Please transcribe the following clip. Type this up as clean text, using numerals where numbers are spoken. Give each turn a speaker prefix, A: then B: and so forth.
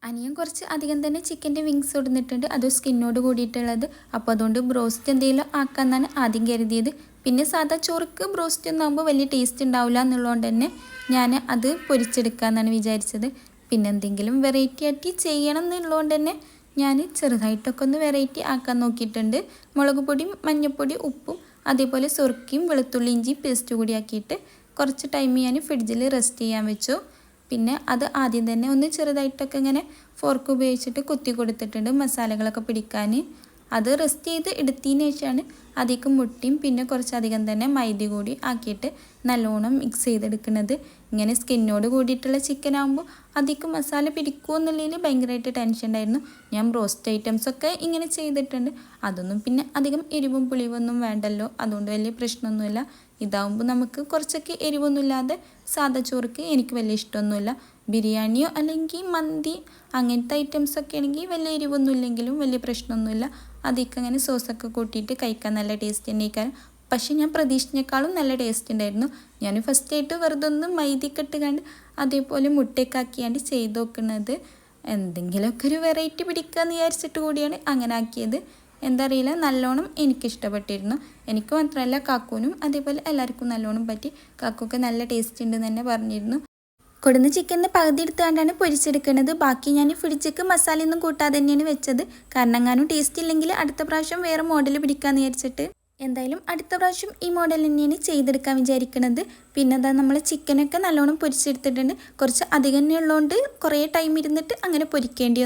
A: അനിയൻ കുറച്ച് അധികം തന്നെ ചിക്കൻ്റെ വിങ്സ് കൊടുത്തിട്ടുണ്ട്, അത് സ്കിന്നോട് കൂടിയിട്ടുള്ളത്. അപ്പോൾ അതുകൊണ്ട് ബ്രോസ്റ്റ് എന്തെങ്കിലും ആക്കാമെന്നാണ് ആദ്യം കരുതിയത്. പിന്നെ സാധാ ചോറുക്ക് ബ്രോസ്റ്റ് ഒന്നാകുമ്പോൾ വലിയ ടേസ്റ്റ് ഉണ്ടാവില്ല എന്നുള്ളതുകൊണ്ട് തന്നെ ഞാൻ അത് പൊരിച്ചെടുക്കാമെന്നാണ് വിചാരിച്ചത്. പിന്നെ എന്തെങ്കിലും വെറൈറ്റി ആയിട്ട് ചെയ്യണം എന്നുള്ളതുകൊണ്ട് തന്നെ ഞാൻ ചെറുതായിട്ടൊക്കെ ഒന്ന് വെറൈറ്റി ആക്കാൻ നോക്കിയിട്ടുണ്ട്. മുളക് പൊടിയും മഞ്ഞൾപ്പൊടി ഉപ്പും അതേപോലെ സുർക്കയും വെളുത്തുള്ളി ഇഞ്ചി പേസ്റ്റ് കൂടി ആക്കിയിട്ട് കുറച്ച് ടൈം ഞാൻ ഫ്രിഡ്ജിൽ റെസ്റ്റ് ചെയ്യാൻ വെച്ചു. പിന്നെ അത് ആദ്യം തന്നെ ഒന്ന് ചെറുതായിട്ടൊക്കെ ഇങ്ങനെ ഫോർക്ക് ഉപയോഗിച്ചിട്ട് കുത്തി കൊടുത്തിട്ടുണ്ട് മസാലകളൊക്കെ പിടിക്കാൻ. അത് റെസ്റ്റ് ചെയ്ത് എടുത്തതിന് ശേഷമാണ് അധികം മുട്ടയും പിന്നെ കുറച്ചധികം തന്നെ മൈദ കൂടി ആക്കിയിട്ട് നല്ലോണം മിക്സ് ചെയ്തെടുക്കുന്നത്. ഇങ്ങനെ സ്കിന്നോട് കൂടിയിട്ടുള്ള ചിക്കൻ ആകുമ്പോൾ അധികം മസാല പിടിക്കുമോ എന്നുള്ളതിൽ ഭയങ്കരമായിട്ട് ടെൻഷൻ ഉണ്ടായിരുന്നു. ഞാൻ ബ്രോസ്റ്റ് ഐറ്റംസൊക്കെ ഇങ്ങനെ ചെയ്തിട്ടുണ്ട്, അതൊന്നും പിന്നെ അധികം എരിവും പുളിവൊന്നും വേണ്ടല്ലോ, അതുകൊണ്ട് വലിയ പ്രശ്നമൊന്നുമില്ല. ഇതാവുമ്പോൾ നമുക്ക് കുറച്ചൊക്കെ എരിവൊന്നുമില്ലാതെ സാധാ ചോറുക്ക് എനിക്ക് വലിയ ഇഷ്ടമൊന്നുമില്ല. ബിരിയാണിയോ അല്ലെങ്കിൽ മന്തി അങ്ങനത്തെ ഐറ്റംസൊക്കെ ആണെങ്കിൽ വലിയ എരിവൊന്നും ഇല്ലെങ്കിലും വലിയ പ്രശ്നമൊന്നുമില്ല. അതൊക്കെ അങ്ങനെ സോസൊക്കെ കൂട്ടിയിട്ട് കഴിക്കാൻ നല്ല ടേസ്റ്റ് തന്നെയായിരിക്കും. പക്ഷേ ഞാൻ പ്രതീക്ഷിച്ചതിനേക്കാളും നല്ല ടേസ്റ്റ് ഉണ്ടായിരുന്നു. ഞാൻ ഫസ്റ്റായിട്ട് വെറുതെ ഒന്ന് മൈദയൊക്കെ ഇട്ട് കണ്ട് അതേപോലെ മുട്ടയൊക്കെ ആക്കിയാണ്ട് ചെയ്ത് നോക്കുന്നത്. എന്തെങ്കിലുമൊക്കെ ഒരു വെറൈറ്റി പിടിക്കാമെന്ന് വിചാരിച്ചിട്ട് കൂടിയാണ് അങ്ങനെ ആക്കിയത്. എന്താ അറിയില്ല, നല്ലോണം എനിക്കിഷ്ടപ്പെട്ടിരുന്നു. എനിക്ക് മാത്രമല്ല കാക്കൂനും അതേപോലെ എല്ലാവർക്കും നല്ലോണം പറ്റി. കാക്കൊക്കെ നല്ല ടേസ്റ്റ് ഉണ്ടെന്ന് തന്നെ പറഞ്ഞിരുന്നു. കൊടുന്ന ചിക്കനിന് പകുതി എടുത്തുകൊണ്ടാണ് പൊരിച്ചെടുക്കുന്നത്. ബാക്കി ഞാൻ ഫ്രിഡ്ജിക്ക് മസാലയൊന്നും കൂട്ടാതെ തന്നെയാണ് വെച്ചത്. കാരണം എങ്ങാനും ടേസ്റ്റ് ഇല്ലെങ്കിൽ അടുത്ത പ്രാവശ്യം വേറെ മോഡൽ പിടിക്കാമെന്ന് വിചാരിച്ചിട്ട്. എന്തായാലും അടുത്ത പ്രാവശ്യം ഈ മോഡൽ തന്നെയാണ് ചെയ്തെടുക്കാൻ വിചാരിക്കുന്നത്. പിന്നെ എന്താ, നമ്മൾ ചിക്കനൊക്കെ നല്ലോണം പൊരിച്ചെടുത്തിട്ടുണ്ട്. കുറച്ച് അധികം തന്നെ ഉള്ളതുകൊണ്ട് കുറേ ടൈം ഇരുന്നിട്ട് അങ്ങനെ പൊരിക്കേണ്ടി വന്നു.